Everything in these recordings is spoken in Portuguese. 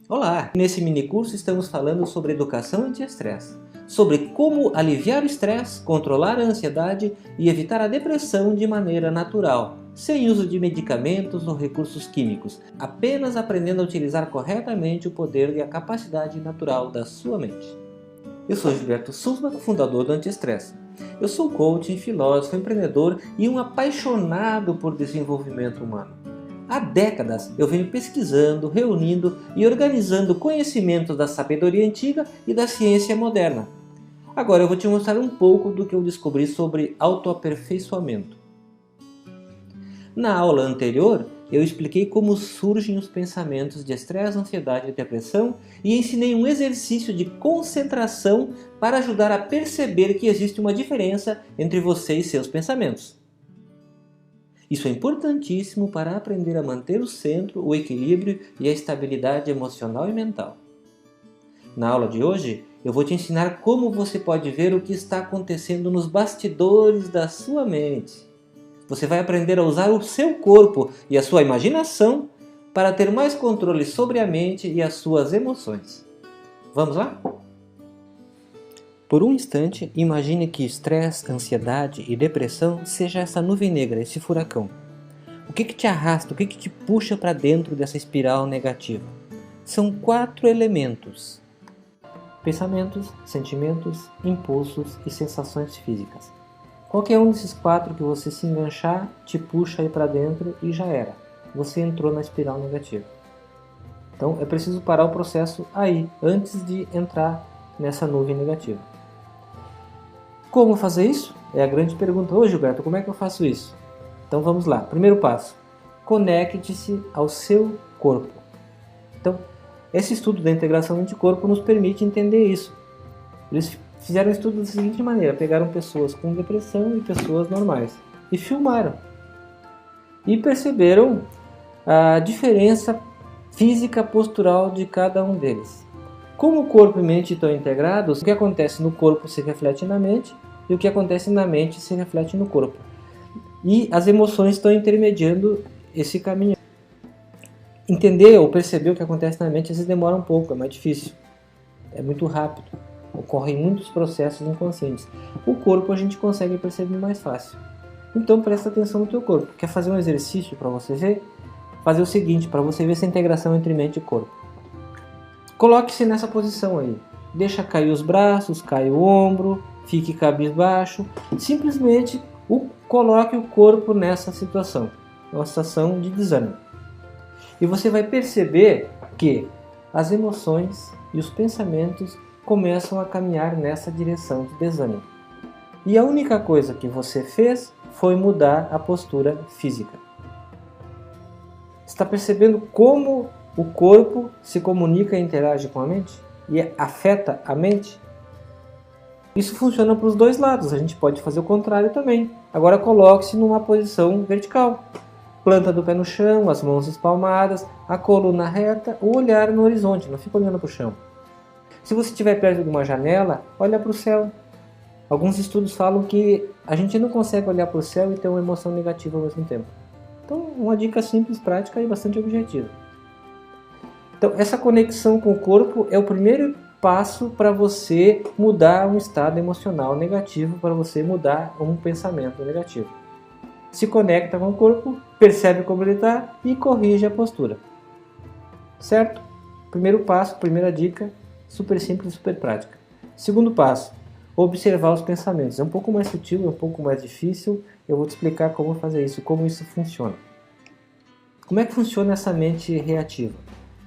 Olá! Nesse minicurso estamos falando sobre educação anti-estresse, sobre como aliviar o estresse, controlar a ansiedade e evitar a depressão de maneira natural, sem uso de medicamentos ou recursos químicos, apenas aprendendo a utilizar corretamente o poder e a capacidade natural da sua mente. Eu sou Gilberto Sulzman, fundador do Anti-Estresse. Eu sou coach, filósofo, empreendedor e um apaixonado por desenvolvimento humano. Há décadas eu venho pesquisando, reunindo e organizando conhecimentos da sabedoria antiga e da ciência moderna. Agora eu vou te mostrar um pouco do que eu descobri sobre autoaperfeiçoamento. Na aula anterior, eu expliquei como surgem os pensamentos de estresse, ansiedade e depressão e ensinei um exercício de concentração para ajudar a perceber que existe uma diferença entre você e seus pensamentos. Isso é importantíssimo para aprender a manter o centro, o equilíbrio e a estabilidade emocional e mental. Na aula de hoje, eu vou te ensinar como você pode ver o que está acontecendo nos bastidores da sua mente. Você vai aprender a usar o seu corpo e a sua imaginação para ter mais controle sobre a mente e as suas emoções. Vamos lá? Por um instante, imagine que estresse, ansiedade e depressão seja essa nuvem negra, esse furacão. O que te arrasta, o que te puxa para dentro dessa espiral negativa? São 4 elementos: pensamentos, sentimentos, impulsos e sensações físicas. Qualquer um desses 4 que você se enganchar, te puxa aí para dentro e já era. Você entrou na espiral negativa. Então é preciso parar o processo aí, antes de entrar nessa nuvem negativa. Como fazer isso? É a grande pergunta. Ô Gilberto, como é que eu faço isso? Então vamos lá. Primeiro passo. Conecte-se ao seu corpo. Então, esse estudo da integração mente-corpo nos permite entender isso. Eles fizeram um estudo da seguinte maneira. Pegaram pessoas com depressão e pessoas normais. E filmaram. E perceberam a diferença física postural de cada um deles. Como o corpo e mente estão integrados, o que acontece no corpo se reflete na mente e o que acontece na mente se reflete no corpo. E as emoções estão intermediando esse caminho. Entender ou perceber o que acontece na mente às vezes demora um pouco, é mais difícil. É muito rápido. Ocorrem muitos processos inconscientes. O corpo a gente consegue perceber mais fácil. Então presta atenção no teu corpo. Quer fazer um exercício para você ver? Fazer o seguinte, para você ver essa integração entre mente e corpo. Coloque-se nessa posição aí. Deixa cair os braços, cai o ombro, fique cabisbaixo. Simplesmente coloque o corpo nessa situação. É uma situação de desânimo. E você vai perceber que as emoções e os pensamentos começam a caminhar nessa direção de desânimo. E a única coisa que você fez foi mudar a postura física. Está percebendo como o corpo se comunica e interage com a mente? E afeta a mente? Isso funciona para os dois lados, a gente pode fazer o contrário também. Agora coloque-se numa posição vertical. Planta do pé no chão, as mãos espalmadas, a coluna reta, o olhar no horizonte, não fica olhando para o chão. Se você estiver perto de uma janela, olha para o céu. Alguns estudos falam que a gente não consegue olhar para o céu e ter uma emoção negativa ao mesmo tempo. Então, uma dica simples, prática e bastante objetiva. Então, essa conexão com o corpo é o primeiro passo para você mudar um estado emocional negativo, para você mudar um pensamento negativo. Se conecta com o corpo, percebe como ele está e corrige a postura. Certo? Primeiro passo, primeira dica, super simples, super prática. Segundo passo, observar os pensamentos. É um pouco mais sutil, é um pouco mais difícil. Eu vou te explicar como fazer isso, como isso funciona. Como é que funciona essa mente reativa?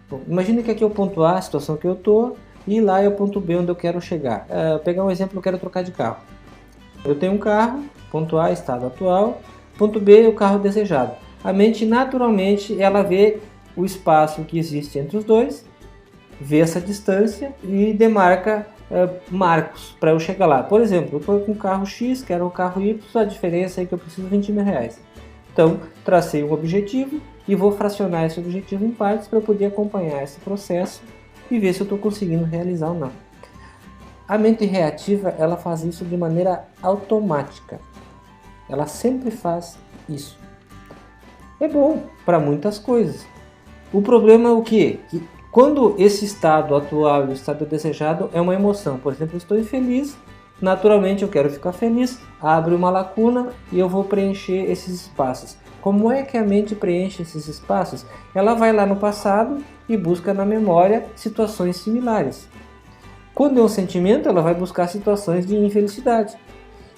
Bom, imagine que aqui é o ponto A, a situação que eu estou, e lá é o ponto B onde eu quero chegar. Vou pegar um exemplo, eu quero trocar de carro. Eu tenho um carro, ponto A, estado atual, ponto B, o carro desejado. A mente, naturalmente, ela vê o espaço que existe entre os dois, vê essa distância e demarca marcos para eu chegar lá. Por exemplo, eu estou com o carro X, quero o carro Y, a diferença é que eu preciso de 20 mil reais. Então, tracei um objetivo e vou fracionar esse objetivo em partes para eu poder acompanhar esse processo e ver se eu estou conseguindo realizar ou não. A mente reativa, ela faz isso de maneira automática. Ela sempre faz isso. É bom para muitas coisas. O problema é o quê? Que Quando esse estado atual e o estado desejado é uma emoção, por exemplo, eu estou infeliz, naturalmente eu quero ficar feliz, abre uma lacuna e eu vou preencher esses espaços. Como é que a mente preenche esses espaços? Ela vai lá no passado e busca na memória situações similares. Quando é um sentimento, ela vai buscar situações de infelicidade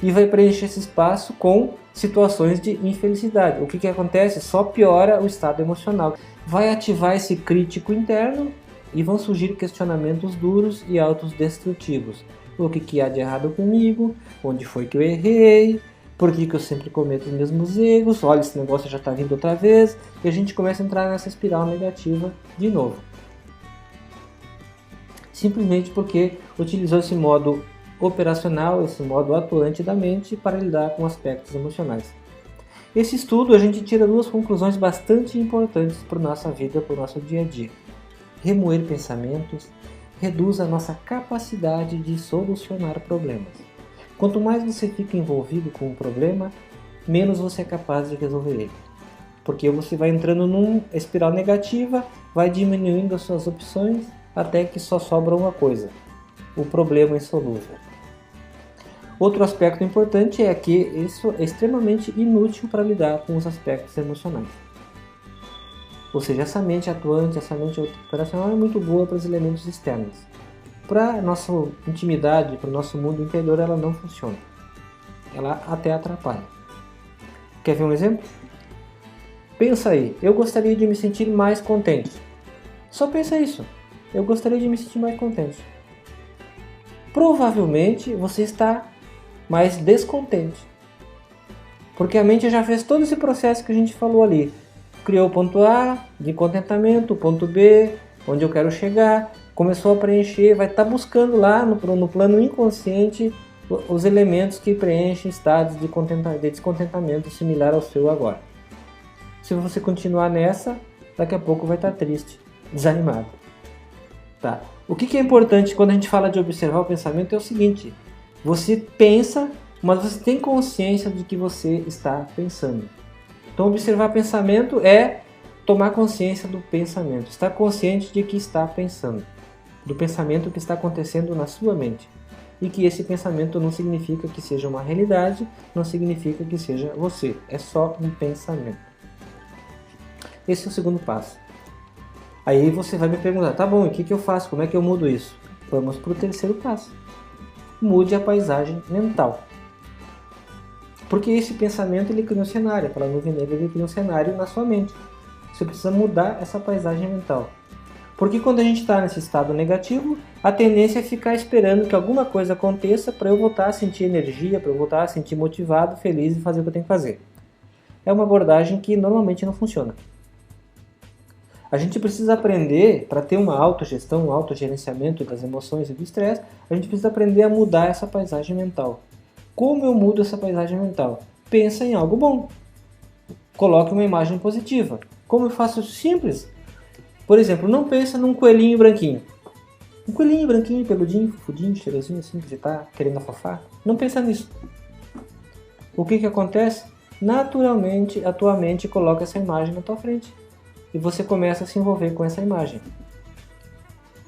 e vai preencher esse espaço com situações de infelicidade. O que acontece? Só piora o estado emocional. Vai ativar esse crítico interno e vão surgir questionamentos duros e autodestrutivos. O que há de errado comigo? Onde foi que eu errei? Por que eu sempre cometo os mesmos erros? Olha, esse negócio já está vindo outra vez. E a gente começa a entrar nessa espiral negativa de novo. Simplesmente porque utilizou esse modo operacional, esse modo atuante da mente para lidar com aspectos emocionais. Esse estudo a gente tira duas conclusões bastante importantes para a nossa vida, para o nosso dia a dia. Remoer pensamentos reduz a nossa capacidade de solucionar problemas. Quanto mais você fica envolvido com um problema, menos você é capaz de resolver ele. Porque você vai entrando numa espiral negativa, vai diminuindo as suas opções, até que só sobra uma coisa: o problema insolúvel. Outro aspecto importante é que isso é extremamente inútil para lidar com os aspectos emocionais. Ou seja, essa mente atuante, essa mente operacional é muito boa para os elementos externos. Para a nossa intimidade, para o nosso mundo interior, ela não funciona. Ela até atrapalha. Quer ver um exemplo? Pensa aí, eu gostaria de me sentir mais contente. Só pensa isso. Eu gostaria de me sentir mais contente. Provavelmente você está mais descontente. Porque a mente já fez todo esse processo que a gente falou ali. Criou o ponto A de contentamento, o ponto B, onde eu quero chegar, começou a preencher, vai estar buscando lá no plano inconsciente os elementos que preenchem estados de descontentamento similar ao seu agora. Se você continuar nessa, daqui a pouco vai estar triste, desanimado. Tá. O que é importante quando a gente fala de observar o pensamento é o seguinte: você pensa, mas você tem consciência de que você está pensando. Então observar pensamento é tomar consciência do pensamento, estar consciente de que está pensando, do pensamento que está acontecendo na sua mente. E que esse pensamento não significa que seja uma realidade, não significa que seja você, é só um pensamento. Esse é o segundo passo. Aí você vai me perguntar, tá bom, e o que eu faço? Como é que eu mudo isso? Vamos para o terceiro passo. Mude a paisagem mental. Porque esse pensamento ele cria um cenário, aquela nuvem negra ele cria um cenário na sua mente. Você precisa mudar essa paisagem mental. Porque quando a gente está nesse estado negativo, a tendência é ficar esperando que alguma coisa aconteça para eu voltar a sentir energia, para eu voltar a sentir motivado, feliz e fazer o que eu tenho que fazer. É uma abordagem que normalmente não funciona. A gente precisa aprender, para ter uma autogestão, um autogerenciamento das emoções e do estresse, a gente precisa aprender a mudar essa paisagem mental. Como eu mudo essa paisagem mental? Pensa em algo bom. Coloque uma imagem positiva. Como eu faço isso? Simples. Por exemplo, não pensa num coelhinho branquinho. Um coelhinho branquinho, peludinho, fufudinho, cheirosinho assim, que você está querendo afofar. Não pensa nisso. O que acontece? Naturalmente, a tua mente coloca essa imagem na tua frente. E você começa a se envolver com essa imagem.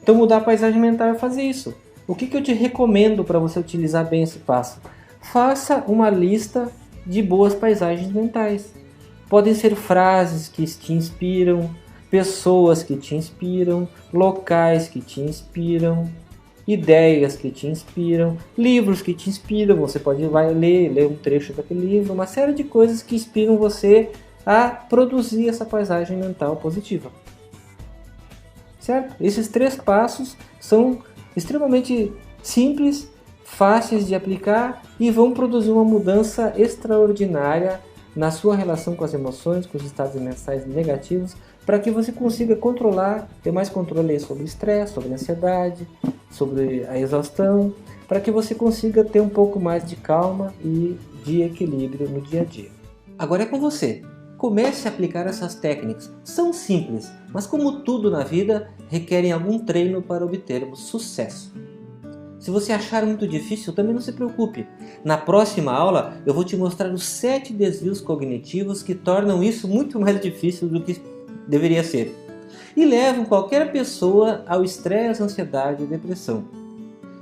Então mudar a paisagem mental é fazer isso. O que eu te recomendo para você utilizar bem esse passo? Faça uma lista de boas paisagens mentais. Podem ser frases que te inspiram, pessoas que te inspiram, locais que te inspiram, ideias que te inspiram, livros que te inspiram. Você pode ler um trecho daquele livro, uma série de coisas que inspiram você a produzir essa paisagem mental positiva. Certo? Esses 3 passos são extremamente simples, fáceis de aplicar e vão produzir uma mudança extraordinária na sua relação com as emoções, com os estados mentais negativos, para que você consiga controlar, ter mais controle sobre o estresse, sobre a ansiedade, sobre a exaustão, para que você consiga ter um pouco mais de calma e de equilíbrio no dia a dia. Agora é com você. Comece a aplicar essas técnicas. São simples, mas como tudo na vida, requerem algum treino para obtermos sucesso. Se você achar muito difícil, também não se preocupe. Na próxima aula, eu vou te mostrar os 7 desvios cognitivos que tornam isso muito mais difícil do que deveria ser. e levam qualquer pessoa ao estresse, ansiedade e depressão.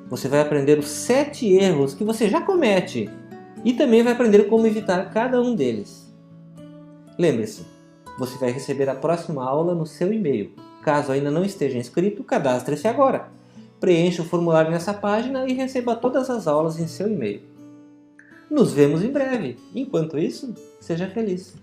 Você vai aprender os 7 erros que você já comete e também vai aprender como evitar cada um deles. Lembre-se, você vai receber a próxima aula no seu e-mail. Caso ainda não esteja inscrito, cadastre-se agora. Preencha o formulário nessa página e receba todas as aulas em seu e-mail. Nos vemos em breve. Enquanto isso, seja feliz.